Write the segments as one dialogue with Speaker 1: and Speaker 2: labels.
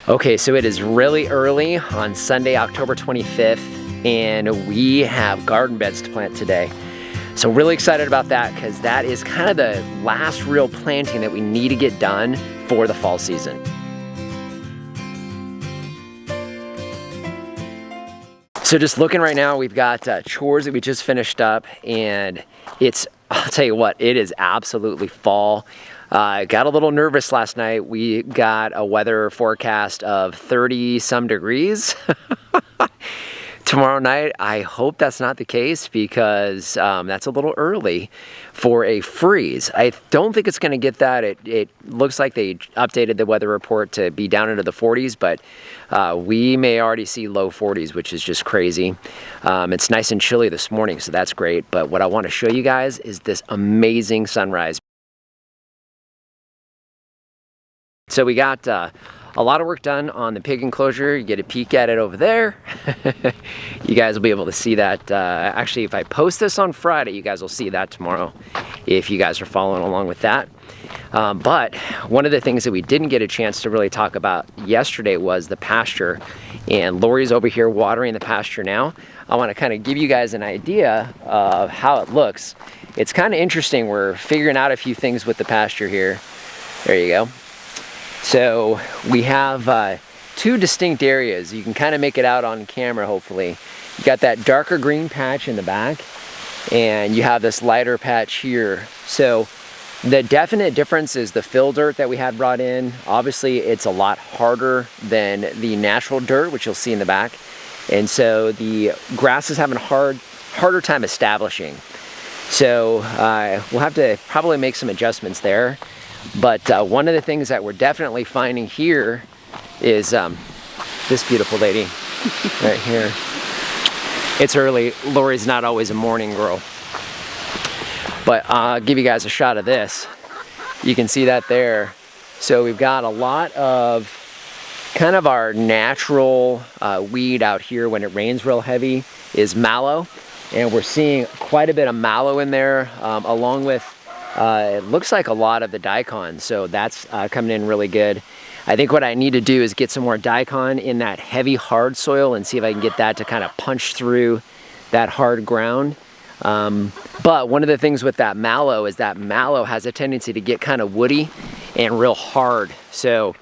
Speaker 1: Okay, so it is really early on Sunday, October 25th, and we have garden beds to plant today. So really excited about that because that is kind of the last real planting that we need to get done for the fall season. So just looking right now, we've got chores that we just finished up, and I'll tell you what, it is absolutely fall. Got a little nervous last night. We got a weather forecast of 30 some degrees. Tomorrow night, I hope that's not the case because that's a little early for a freeze. I don't think it's going to get that. It looks like they updated the weather report to be down into the 40s, but we may already see low 40s, which is just crazy. It's nice and chilly this morning, so that's great. But what I want to show you guys is this amazing sunrise. So we got a lot of work done on the pig enclosure. You get a peek at it over there. You guys will be able to see that. Actually, if I post this on Friday, you guys will see that tomorrow if you guys are following along with that. But one of the things that we didn't get a chance to really talk about yesterday was the pasture. And Lori's over here watering the pasture now. I want to kind of give you guys an idea of how it looks. It's kind of interesting. We're figuring out a few things with the pasture here. There you go. So we have two distinct areas. You can kind of make it out on camera, hopefully. You got that darker green patch in the back, and you have this lighter patch here. So the definite difference is the fill dirt that we had brought in. Obviously, it's a lot harder than the natural dirt, which you'll see in the back. And so the grass is having a harder time establishing. So we'll have to probably make some adjustments there. But one of the things that we're definitely finding here is this beautiful lady right here. It's early. Lori's not always a morning girl. But I'll give you guys a shot of this. You can see that there. So we've got a lot of kind of our natural weed out here when it rains real heavy is mallow. And we're seeing quite a bit of mallow in there along with it looks like a lot of the daikon, so that's coming in really good. I think what I need to do is get some more daikon in that heavy hard soil and see if I can get that to kind of punch through that hard ground. But one of the things with that mallow is that mallow has a tendency to get kind of woody and real hard. So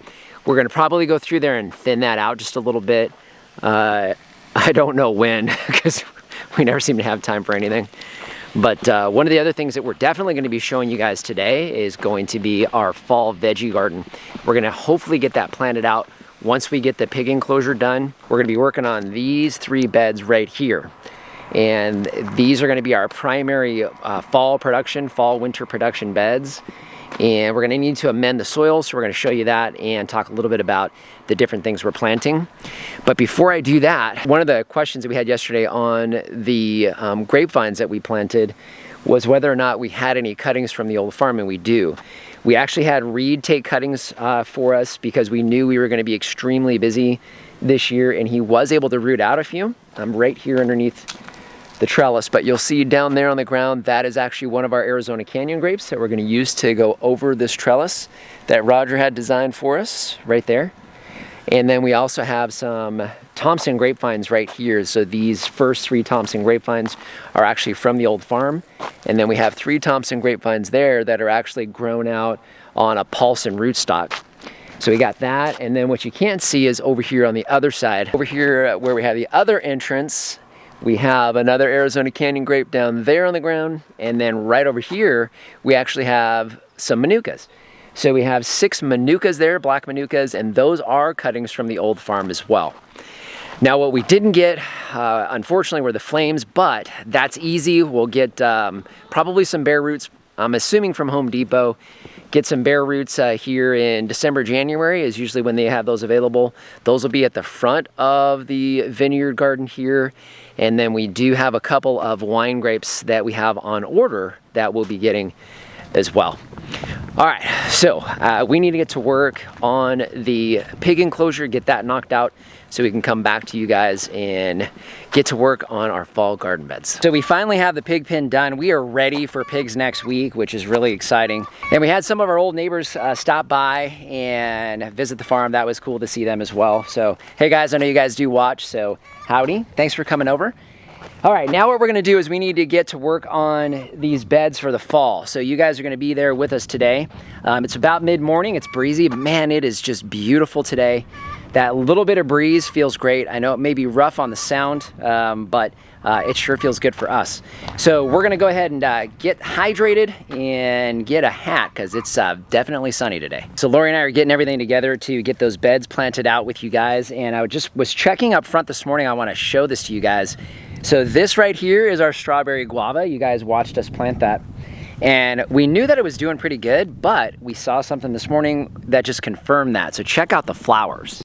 Speaker 1: we're going to probably go through there and thin that out just a little bit. I don't know when because we never seem to have time for anything. But one of the other things that we're definitely going to be showing you guys today is going to be our fall veggie garden. We're going to hopefully get that planted out once we get the pig enclosure done. We're going to be working on these 3 beds right here. And these are going to be our primary fall winter production beds. And we're going to need to amend the soil, so we're going to show you that and talk a little bit about the different things we're planting. But before I do that, one of the questions that we had yesterday on the grapevines that we planted was whether or not we had any cuttings from the old farm, and we do. We actually had Reed take cuttings for us because we knew we were going to be extremely busy this year, and he was able to root out a few. I'm right here underneath the trellis, but you'll see down there on the ground, that is actually one of our Arizona Canyon grapes that we're going to use to go over this trellis that Roger had designed for us right there. And then we also have some Thompson grapevines right here. So these first 3 Thompson grapevines are actually from the old farm. And then we have 3 Thompson grapevines there that are actually grown out on a Paulson rootstock. So we got that. And then what you can't see is over here on the other side, over here where we have the other entrance, we have another Arizona Canyon grape down there on the ground, and then right over here, we actually have some Manukas. So we have 6 Manukas there, black Manukas, and those are cuttings from the old farm as well. Now what we didn't get, unfortunately, were the flames, but that's easy. We'll get probably some bare roots, I'm assuming from Home Depot. Get some bare roots here in December, January is usually when they have those available. Those will be at the front of the vineyard garden here. And then we do have a couple of wine grapes that we have on order that we'll be getting as well. All right, so we need to get to work on the pig enclosure, get that knocked out so we can come back to you guys and get to work on our fall garden beds. So we finally have the pig pen done. We are ready for pigs next week, which is really exciting. And we had some of our old neighbors stop by and visit the farm. That was cool to see them as well. So, hey guys, I know you guys do watch, so howdy. Thanks for coming over. All right, now what we're gonna do is we need to get to work on these beds for the fall. So you guys are gonna be there with us today. It's about mid-morning, it's breezy, but man, it is just beautiful today. That little bit of breeze feels great. I know it may be rough on the sound, but it sure feels good for us. So we're gonna go ahead and get hydrated and get a hat because it's definitely sunny today. So Lori and I are getting everything together to get those beds planted out with you guys. And I just was checking up front this morning. I wanna show this to you guys. So this right here is our strawberry guava. You guys watched us plant that. And we knew that it was doing pretty good, but we saw something this morning that just confirmed that. So check out the flowers.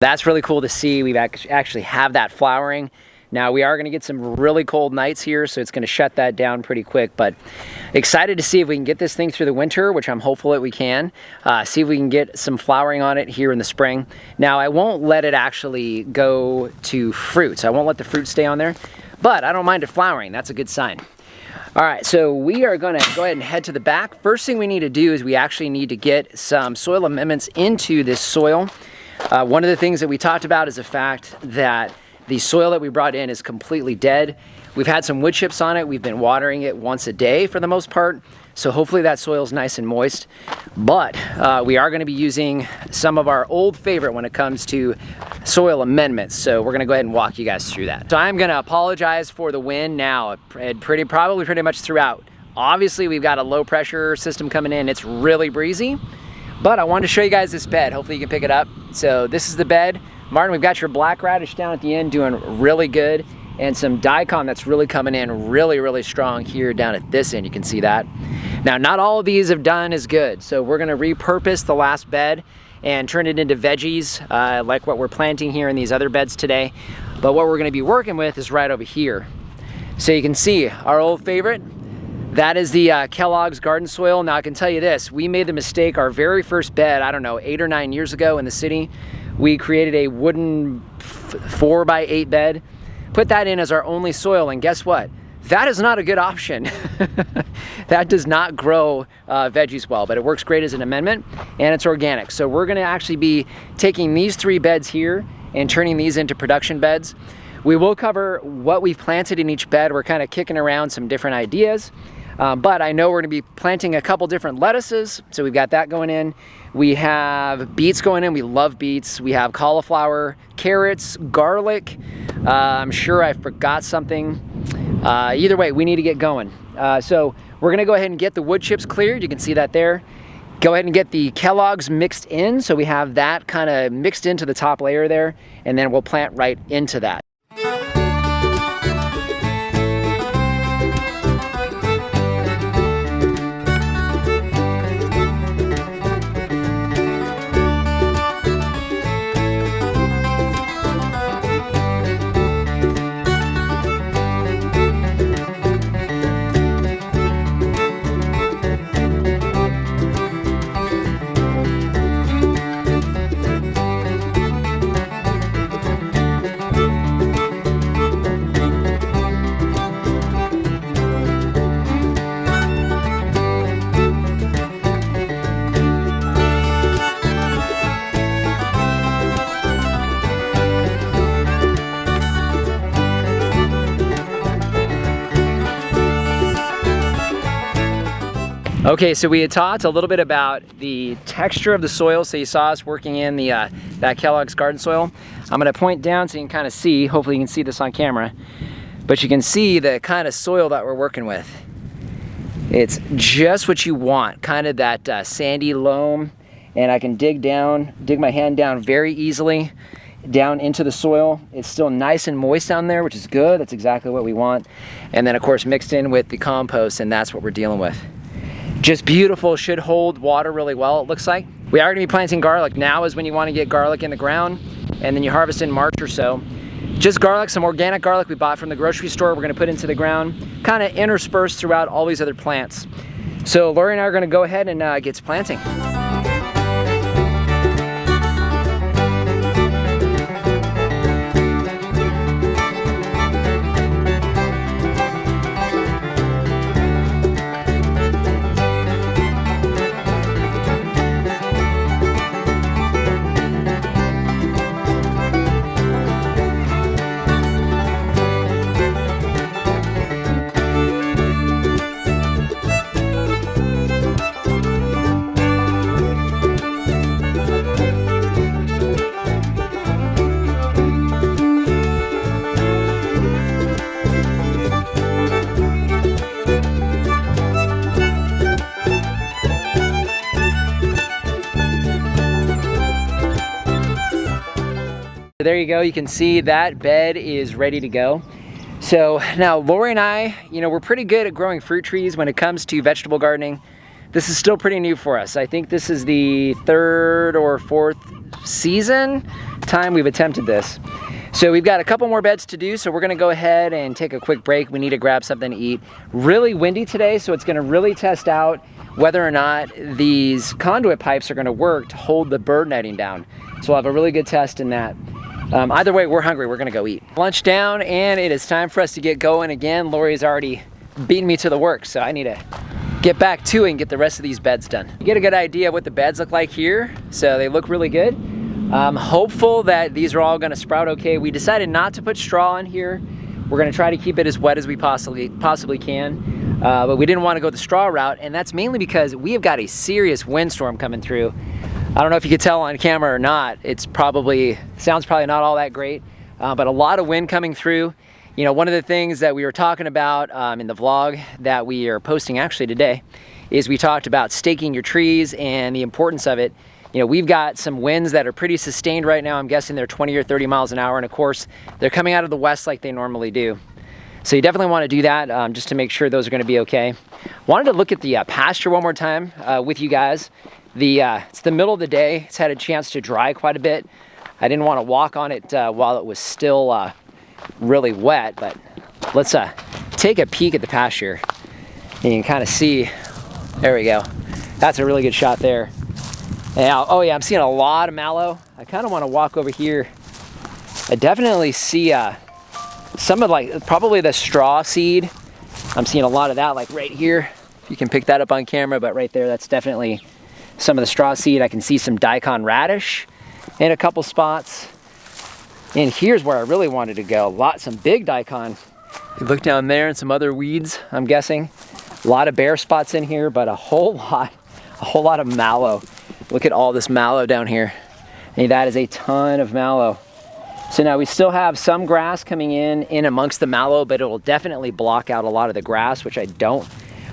Speaker 1: That's really cool to see. We actually have that flowering. Now we are gonna get some really cold nights here, so it's gonna shut that down pretty quick, but excited to see if we can get this thing through the winter, which I'm hopeful that we can. See if we can get some flowering on it here in the spring. Now I won't let it actually go to fruits. I won't let the fruit stay on there, but I don't mind it flowering. That's a good sign. All right, so we are gonna go ahead and head to the back. First thing we need to do is we actually need to get some soil amendments into this soil. One of the things that we talked about is the fact that the soil that we brought in is completely dead. We've had some wood chips on it. We've been watering it once a day for the most part. So hopefully that soil is nice and moist. But we are gonna be using some of our old favorite when it comes to soil amendments. So we're gonna go ahead and walk you guys through that. So I'm gonna apologize for the wind now, probably pretty much throughout. Obviously we've got a low pressure system coming in. It's really breezy, but I wanted to show you guys this bed. Hopefully you can pick it up. So this is the bed. Martin, we've got your black radish down at the end doing really good, and some daikon that's really coming in really strong here down at this end. You can see that. Now, not all of these have done as good, so we're gonna repurpose the last bed and turn it into veggies like what we're planting here in these other beds today. But what we're gonna be working with is right over here. So you can see our old favorite. That is the Kellogg's garden soil. Now I can tell you this, we made the mistake our very first bed, I don't know, 8 or 9 years ago in the city. We created a wooden 4x8 bed, put that in as our only soil, and guess what? That is not a good option. That does not grow veggies well, but it works great as an amendment, and it's organic. So we're gonna actually be taking these 3 beds here and turning these into production beds. We will cover what we've planted in each bed. We're kind of kicking around some different ideas. But I know we're gonna be planting a couple different lettuces, so we've got that going in. We have beets going in, we love beets. We have cauliflower, carrots, garlic. I'm sure I forgot something. Either way, we need to get going. So we're gonna go ahead and get the wood chips cleared. You can see that there. Go ahead and get the Kellogg's mixed in, so we have that kind of mixed into the top layer there, and then we'll plant right into that. Okay, so we had talked a little bit about the texture of the soil. So you saw us working in the that Kellogg's garden soil. I'm gonna point down so you can kind of see, hopefully you can see this on camera, but you can see the kind of soil that we're working with. It's just what you want, kind of that sandy loam, and I can dig my hand down very easily down into the soil. It's still nice and moist down there, which is good. That's exactly what we want. And then of course mixed in with the compost, and that's what we're dealing with. Just beautiful, should hold water really well, it looks like. We are gonna be planting garlic. Now is when you wanna get garlic in the ground, and then you harvest in March or so. just garlic, some organic garlic we bought from the grocery store. We're gonna put into the ground, kind of interspersed throughout all these other plants. So Lori and I are gonna go ahead and get planting. There you go, you can see that bed is ready to go. So now Lori and I, we're pretty good at growing fruit trees when it comes to vegetable gardening. This is still pretty new for us. I think this is the 3rd or 4th season time we've attempted this. So we've got a couple more beds to do, so we're gonna go ahead and take a quick break. We need to grab something to eat. Really windy today, so it's gonna really test out whether or not these conduit pipes are gonna work to hold the bird netting down. So we'll have a really good test in that. Either way, we're hungry, we're gonna go eat. Lunch down, and it is time for us to get going again. Lori's already beaten me to the work, so I need to get back to it and get the rest of these beds done. You get a good idea of what the beds look like here, so they look really good. I'm hopeful that these are all gonna sprout okay. We decided not to put straw in here. We're gonna try to keep it as wet as we possibly can, but we didn't wanna go the straw route, and that's mainly because we have got a serious windstorm coming through. I don't know if you could tell on camera or not. Sounds probably not all that great, but a lot of wind coming through. One of the things that we were talking about in the vlog that we are posting actually today is we talked about staking your trees and the importance of it. We've got some winds that are pretty sustained right now. I'm guessing they're 20 or 30 miles an hour, and of course, they're coming out of the west like they normally do. So you definitely want to do that just to make sure those are going to be okay. Wanted to look at the pasture one more time with you guys. It's the middle of the day. It's had a chance to dry quite a bit. I didn't want to walk on it while it was still really wet, but let's take a peek at the pasture. And you can kind of see, there we go. That's a really good shot there. Now, oh yeah, I'm seeing a lot of mallow. I kind of want to walk over here. I definitely see some of probably the straw seed. I'm seeing a lot of that right here. You can pick that up on camera, but right there, that's definitely some of the straw seed. I can see some daikon radish in a couple spots. And here's where I really wanted to go. Some big daikon. You look down there and some other weeds, I'm guessing. A lot of bare spots in here, but a whole lot of mallow. Look at all this mallow down here. And that is a ton of mallow. So now we still have some grass coming in amongst the mallow, but it will definitely block out a lot of the grass, which I don't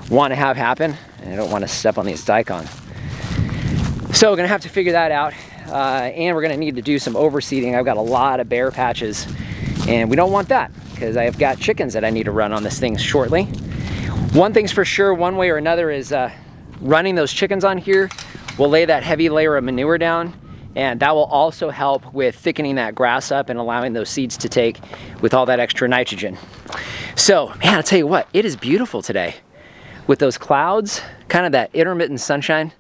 Speaker 1: want to have happen. And I don't want to step on these daikon. So we're gonna have to figure that out, and we're gonna need to do some overseeding. I've got a lot of bare patches, and we don't want that because I've got chickens that I need to run on this thing shortly. One thing's for sure, one way or another, is running those chickens on here will lay that heavy layer of manure down, and that will also help with thickening that grass up and allowing those seeds to take with all that extra nitrogen. So, man, I'll tell you what, it is beautiful today with those clouds, kind of that intermittent sunshine.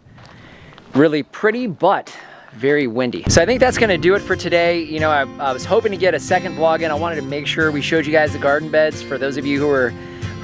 Speaker 1: Really pretty, but very windy. So I think that's gonna do it for today. I was hoping to get a second vlog in. I wanted to make sure we showed you guys the garden beds for those of you who are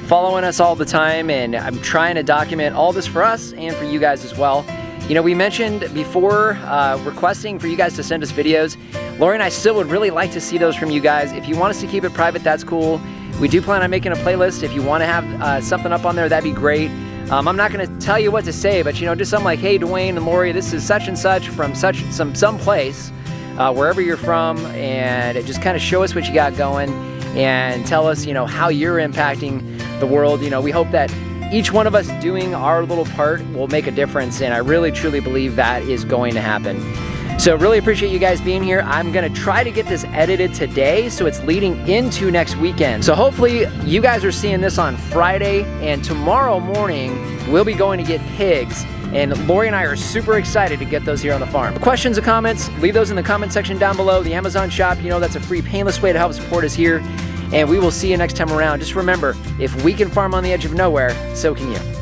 Speaker 1: following us all the time, and I'm trying to document all this for us and for you guys as well. We mentioned before requesting for you guys to send us videos. Lori and I still would really like to see those from you guys. If you want us to keep it private, that's cool. We do plan on making a playlist. If you want to have something up on there, that'd be great. I'm not going to tell you what to say, but just something like, hey, Dwayne and Lori, this is such and such from some place, wherever you're from, and it just kind of show us what you got going and tell us, how you're impacting the world. We hope that each one of us doing our little part will make a difference, and I really, truly believe that is going to happen. So really appreciate you guys being here. I'm gonna try to get this edited today so it's leading into next weekend. So hopefully you guys are seeing this on Friday, and tomorrow morning we'll be going to get pigs And Lori and I are super excited to get those here on the farm. Questions or comments, leave those in the comment section down below. The Amazon shop, you know, that's a free, painless way to help support us here. And we will see you next time around. Just remember, if we can farm on the edge of nowhere, so can you.